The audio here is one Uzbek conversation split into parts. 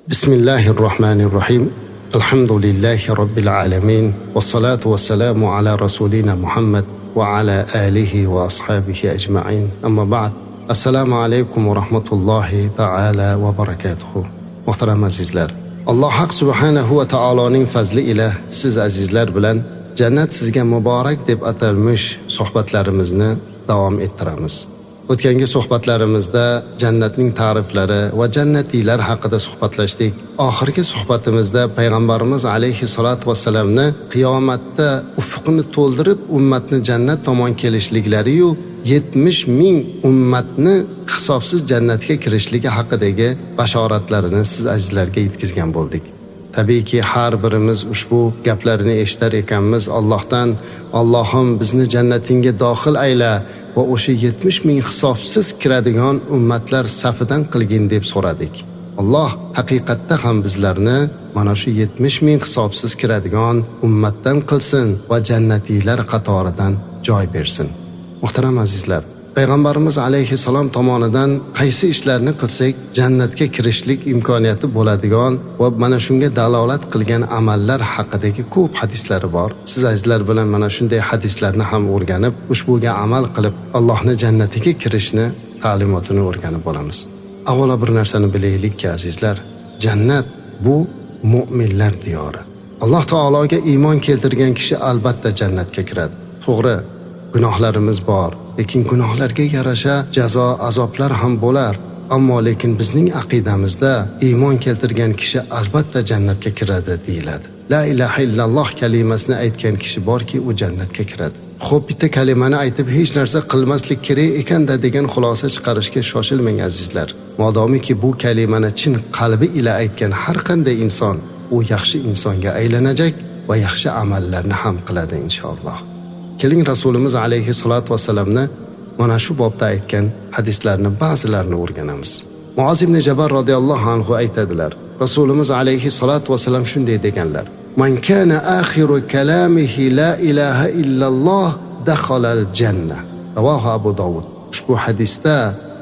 Bismillahirrahmanirrahim. Alhamdulillahi Rabbil alamin. Wassalatu wassalamu ala rasulina Muhammad wa ala alihi wa ashabihi ajma'in. Amma ba'd. Assalamu alaykum wa rahmatullahi ta'ala wa barakatuhu. Muhtaram azizlar. Alloh haq subhanahu va taoloning fazli ila siz azizlar bilan jannat sizga muborak deb atalmish suhbatlarimizni davom ettiramiz. O'tgangi suhbatlarimizda jannatning ta'riflari va jannatiylar haqida suhbatlashdik. Oxirgi suhbatimizda payg'ambarimiz alayhissalatu vassalamni qiyomatda ufqni to'ldirib ummatni jannat tomon kelishliklari-yu 70 ming ummatni hisobsiz jannatga kirishligi haqidagi bashoratlarini siz azizlarga yetkazgan bo'ldik. Tabiiyki har birimiz ushbu gaplarni eshitar ekanmiz Allohdan, Allohim bizni jannatingga dohil ayla va o'sha 70 ming hisobsiz kiradigan ummatlar safidan qilgin deb so'radik. Alloh haqiqatda ham bizlarni mana shu 70 ming hisobsiz kiradigan ummatdan qilsin va jannatiylar qatoridan joy bersin. Muhtaram azizlar, payg'ambarimiz alayhissalom tomonidan qaysi ishlarni qilsak jannatga kirishlik imkoniyati bo'ladigan va mana shunga dalolat qilgan amallar haqidagi ko'p hadislari bor. Siz azizlar bilan mana shunday hadislarni ham o'rganib, ushbuga amal qilib Allohni jannatiga kirishni ta'limotini o'rganib bo'lamiz. Avvalo bir narsani bilaylikki azizlar, jannat bu mu'minlar diyori. Alloh taologa iymon keltirgan kishi albatta jannatga kiradi. To'g'ri, gunohlarimiz bor, lekin gunohlarga yarasha jazo, azoblar ham bo'lar. Ammo lekin bizning aqidamizda iymon keltirgan kishi albatta jannatga kiradi deyiladi. La ilaha illalloh kalimasini aytgan kishi borki, u jannatga kiradi. Xo'p, bitta kalimani aytib hech narsa qilmaslik kerak ekanda degan xulosa chiqarishga shoshilmang azizlar. Modomiki bu kalimani chin qalbi ila aytgan har qanday inson u yaxshi insonga aylanajak va yaxshi amallarni ham qiladi inshaalloh. Keling Rasulimiz alayhissalatu vassalamni mana shu bobda aytgan hadislarni ba'zilarini o'rganamiz. Muoz ibn Jabal radhiyallohu anhu aytadilar. Rasulimiz alayhissalatu vassalam shunday deganlar: "Man kana akhiru kalamihi la ilaha illalloh dakhalal janna." Ravohi Abu Dovud. Ushbu hadisda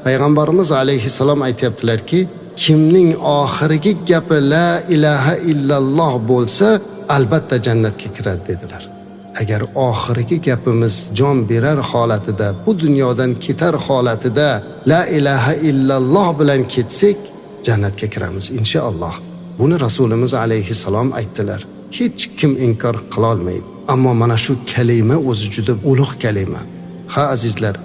payg'ambarimiz alayhissalom aytibdilarki, kimning oxirgi gapi la ilaha illalloh bo'lsa, albatta jannatga kiradi dedilar. Agar oxirgi gapimiz jon berar holatida, bu dunyodan ketar holatida la ilaha illalloh bilan ketsak, jannatga kiramiz inshaalloh. Buni Rasulimiz alayhissalom aytdilar. Hech kim inkor qila olmaydi. Ammo mana shu kalima o'zi juda ulug' kalima. Ha azizlar,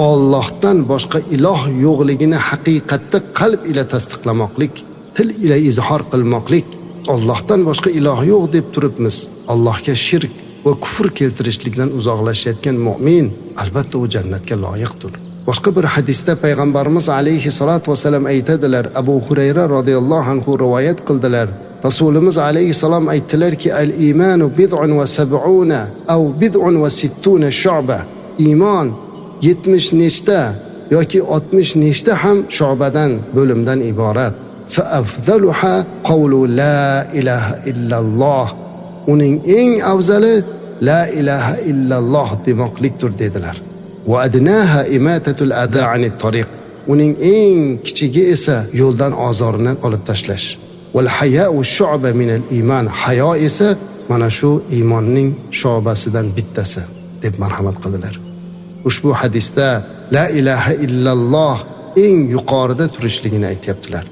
Allohdan boshqa iloh yo'qligini haqiqatda qalb ila tasdiqlamoqlik, til ila izhor qilmoqlik, Allohdan boshqa iloh yo'q deb turibmiz. Allohga shirk va kufr keltirishlikdan uzoqlashayotgan mu'min albatta u jannatga loyiqdir. Boshqa bir hadisda payg'ambarimiz alayhissalatu vassalam aytadilar, Abu Hurayra radhiyallohu anhu rivoyat qildilar. Rasulimiz alayhissalom aytdilarki, al-imanu bid'un va sab'una aw bid'un va sittuna shu'ba. Iymon 70 nechta yoki 60 nechta ham shu'badan, bo'limdan iborat. Fa afdaluha qawlu la ilaha illalloh. Uning eng afzali la ilaha illalloh demoqlikdir dedilar. Va adnaha imatatul adha anit tariq. Uning eng kichigi esa yo'ldan ozorni olib tashlash. Wal haya'u shu'ba min al-iman. Hayo esa mana shu iymonning shu'basidan bittasi deb marhamat qildilar. Ushbu hadisda la ilaha illalloh eng yuqorida turishligini aytibdilar.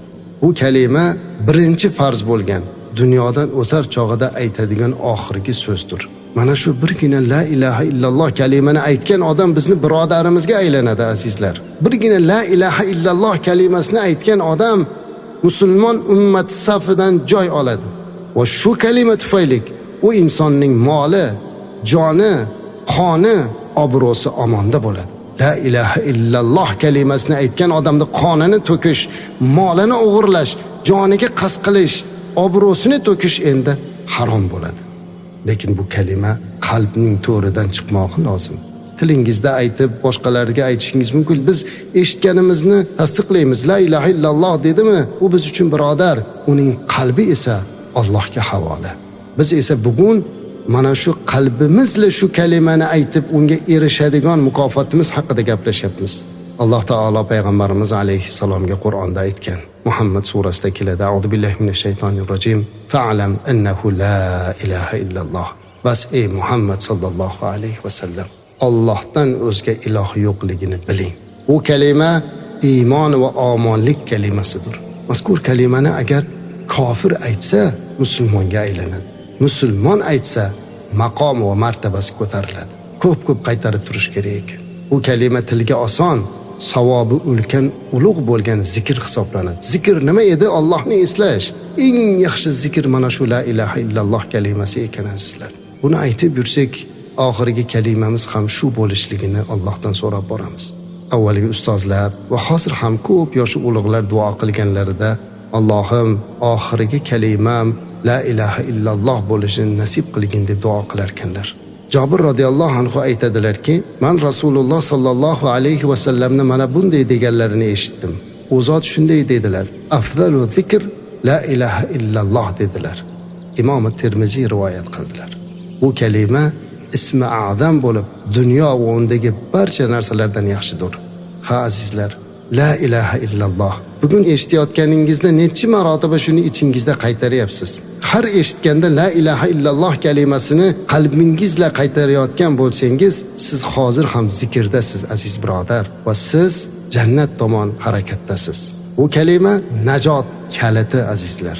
Bu kalima birinchi farz bo'lgan, dunyodan o'tar chog'ida aytadigan oxirgi so'zdir. Mana shu birgina la ilaha illalloh kalimani aytgan odam bizni birodarimizga aylanadi azizlar. Birgina la ilaha illalloh kalimasini aytgan odam musulmon ummat safidan joy oladi. Va shu kalima tufayli u insonning moli, joni, qoni, obro'si omonda bo'ladi. La ilaha illalloh kalimasini aytgan odamning qonini to'kish, molini o'g'irlash, joniga qasd qilish, obro'sini to'kish endi harom bo'ladi. Lekin bu kalima qalbning to'ridan chiqmoqi lozim. Tilingizda aytib boshqalarga aytishingiz mumkin. Biz eshitganimizni tasdiqlaymiz. La ilaha illalloh dedimi? U biz uchun birodar. Uning qalbi esa Allohga havola. Biz esa bugun mana shu qalbimizla shu kalimani aytib unga erishadigan mukofotimiz haqida gaplashyapmiz. alloh taolo payg'ambarimiz alayhissalomga Qur'onda aytgan, Muhammad surasida keladi, a'udhu billahi minash shaytonir rojim, fa'lam annahu la ilaha illalloh. Bas ey Muhammad sallallohu alayhi vasallam, Allohdan o'zga iloh yo'qligini biling. Bu kalima iymon va omonlik kalimasidir. Mazkur kalimani agar kofir aytsa musulmonga aylanadi. Musulmon aytsa maqom va martabasi ko'tariladi. Ko'p qaytarib turish kerak. Bu kalima tilga oson, savobi ulkan, ulug' bo'lgan zikr hisoblanadi. Zikr nima edi? Allohni eslash. Eng yaxshi zikr mana shu la ilaha illalloh kalimasi ekan azizlar. Buni aytib yursak, oxirgi kalimamiz ham shu bo'lishligini Allohdan so'rab boramiz. Avvalgi ustozlar va hozir ham ko'p yoshi ulug'lar duo qilganlarida, Allohim oxirgi kalimam la ilaha illalloh bo'lishini nasib qilgin deb duo qilar ekanlar. Jabir radhiyallohu anhu aytadilarki, men Rasululloh sallallohu alayhi va sallamni mana bunday deganlarini eshitdim. U zot shunday dedilar: "Afzalu zikr la ilaha illalloh" dedilar. Imom Termiziy rivoyat qildilar. Bu kalima ismi a'zam bo'lib, dunyo va undagi barcha narsalardan yaxshidir. Ha azizlar, la ilaha illalloh. Bugun eshitayotganingizda necha marotaba shuni ichingizda qaytaryapsiz. Har eshitganda la ilaha illalloh kalimasini qalbingizla qaytarayotgan bo'lsangiz, siz hozir ham zikrdasiz aziz birodar va siz jannat tomon harakatdasiz. Bu kalima najot kaliti azizlar.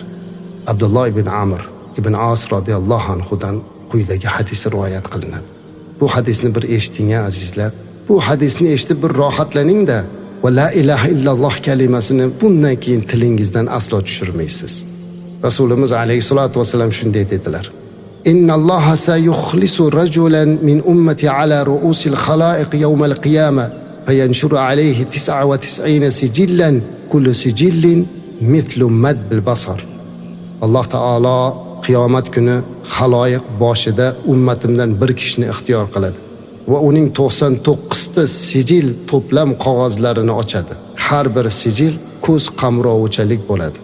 Abdulloh ibn Amr ibn As radhiyallohu anhudan quyidagi hadis rivoyat qilinadi. Bu hadisni bir eshiting azizlar. Bu hadisni eshitib bir rohatlaning-da va la ilaha illalloh kalimasini bundan keyin tilingizdan aslo tushirmaysiz. Rasulimiz alayhisolatu vasallam shunday dedilar: "Innalloha sayukhlisu rajulan min ummati ala ru'usil khalaiq yawmal qiyamah fayanshuru alayhi 99 sijillan kullu sijillin mithlu madbil basar." Alloh taolo qiyomat kuni xaloyiq boshida ummatimdan bir kishini ixtiyor qiladi va uning 99 ta sijil to'plam qog'ozlarini ochadi. Har bir sijil ko'z qamrovuchalik bo'ladi.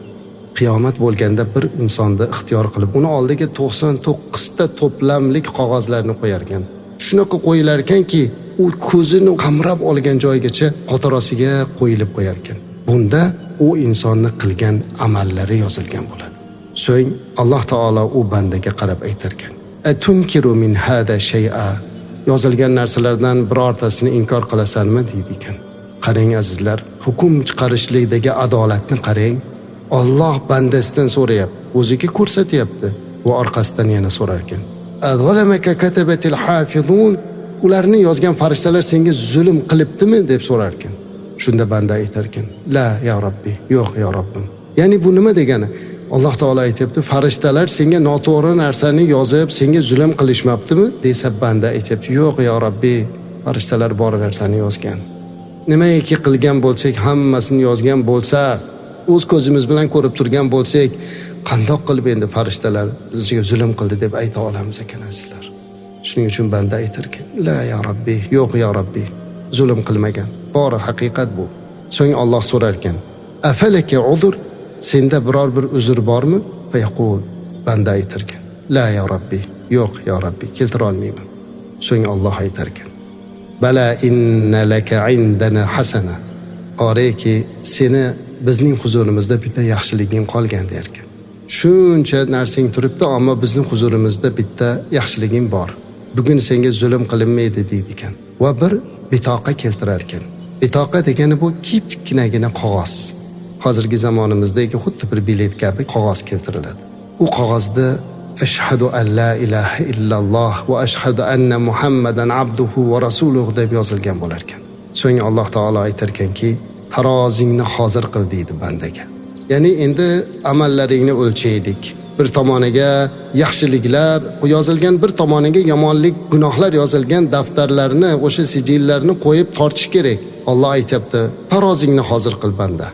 Qiyomat bo'lganda bir insonni ixtiyor qilib, uni oldiga 99 ta to'plamlik qog'ozlarni qo'yar ekan. Shunaqa qo'yilar ekanki, u ko'zini qamrab olgan joygacha qatorasiga qo'yilib qo'yar ekan. Bunda u insonni qilgan amallari yozilgan bo'ladi. So'ng Alloh taolo u bandaga qarab aytar ekan: "Atunkiru min hada shay'a?" Yozilgan narsalardan birortasini inkor qilasanmi deydi ekan. Qarang azizlar, hukm chiqarishlikdagi adolatni qarang. Alloh bandasidan so'rayapti, o'ziga ko'rsatyapti va orqasidan yana so'rar ekan: "Azzalamaka katabatil hafizun?" Ularni yozgan farishtalar senga zulm qilibdimi deb so'rar ekan. Shunda banda aytar ekan: "La ya Robbi, yo'q ya Robbim." Ya'ni bu nima degani? Alloh taolo aytibdi, farishtalar senga noto'g'ri narsani yozib, senga zulm qilishmabdimi? Desa banda aytibdi, yo'q ya Robbi, farishtalar bor narsani yozgan. Nimaiki qilgan bo'lsak, hammasini yozgan bo'lsa, o'z ko'zimiz bilan ko'rib turgan bo'lsak, qandoq qilib endi farishtalar bizga zulm qildi deb ayta olamiz ekan azizlar. Shuning uchun banda aytar ekan, la ya Robbi, yo'q ya Robbi, zulm qilmagan. Bor haqiqat bu. So'ng Alloh so'rar ekan, afalaka uzr? Senda biror bir uzr bormi? Fayaqul, banda aytar ekan, la ya Robbi, yo'q ya Robbi, keltira olmayman. So'ng Alloh aytar ekan, bala inna laka indana hasana. Oreki seni bizning huzurimizda bitta yaxshiliging qolgan der ekan. Shuncha narsang turibdi, ammo bizning huzurimizda bitta yaxshiliging bor. Bugun senga zulm qilinmaydi deydi ekan. Va bir bitoqa keltirar ekan. Bitoqa degani bu kichkinagina qog'oz. Hozirgi zamonimizdagi xuddi bir bilet kabi qog'oz keltiriladi. U qog'ozda ashhadu an la ilaha illalloh va ashhadu anna Muhammadan abduhu va rasuluhu deb yozilgan bo'lar ekan. So'ng Alloh taolo aytar ekanki, tarozingni hozir qil deydi bandaga. Ya'ni endi amallaringni o'lchaylik. Bir tomoniga yaxshiliklar yozilgan, bir tomoniga yomonlik, gunohlar yozilgan daftarlarni, o'sha sijillarni qo'yib tortish kerak. Alloh aytibdi, tarozingni hozir qil banda.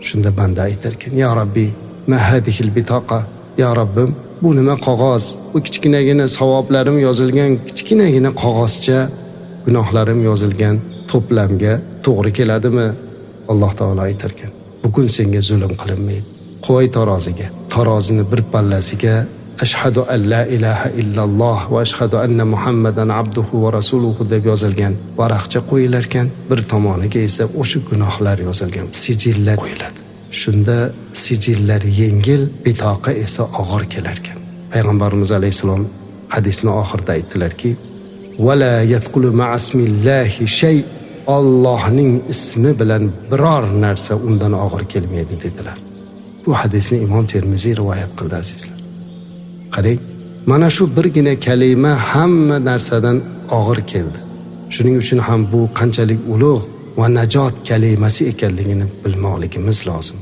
Shunda banda aytar ekan, ya Robbi, ma hadihil bitaqa? Ya Robbim, bu nima qog'oz? Bu kichkinagina savoblarim yozilgan kichkinagina qog'ozcha gunohlarim yozilgan to'plamga to'g'ri keladimi? Alloh taolo aytar ekan, bugun senga zulm qilinmaydi. Qo'y taroziga. Tarozini bir pallasiga ashhadu an la ilaha illalloh va ashhadu anna muhammadan abduhu va rasuluhu deb yozilgan varaqcha qo'yilar ekan, bir tomoniga esa o'sha gunohlar yozilgan sijillar qo'yiladi. Shunda sijillar yengil, bitoqa esa og'ir kelar ekan. Payg'ambarimiz alayhisalom hadisning oxirida aytdilarki, "Wala yadkhulu ma'asmillahi shay", Allohning ismi bilan biror narsa undan og'ir kelmaydi dedilar. Bu hadisni Imom Termiziy rivoyat qildi azizlar. Qarang, mana shu birgina kalima hamma narsadan og'ir keldi. Shuning uchun ham bu qanchalik ulug' va najot kalimasi ekanligini bilmoqligimiz lozim.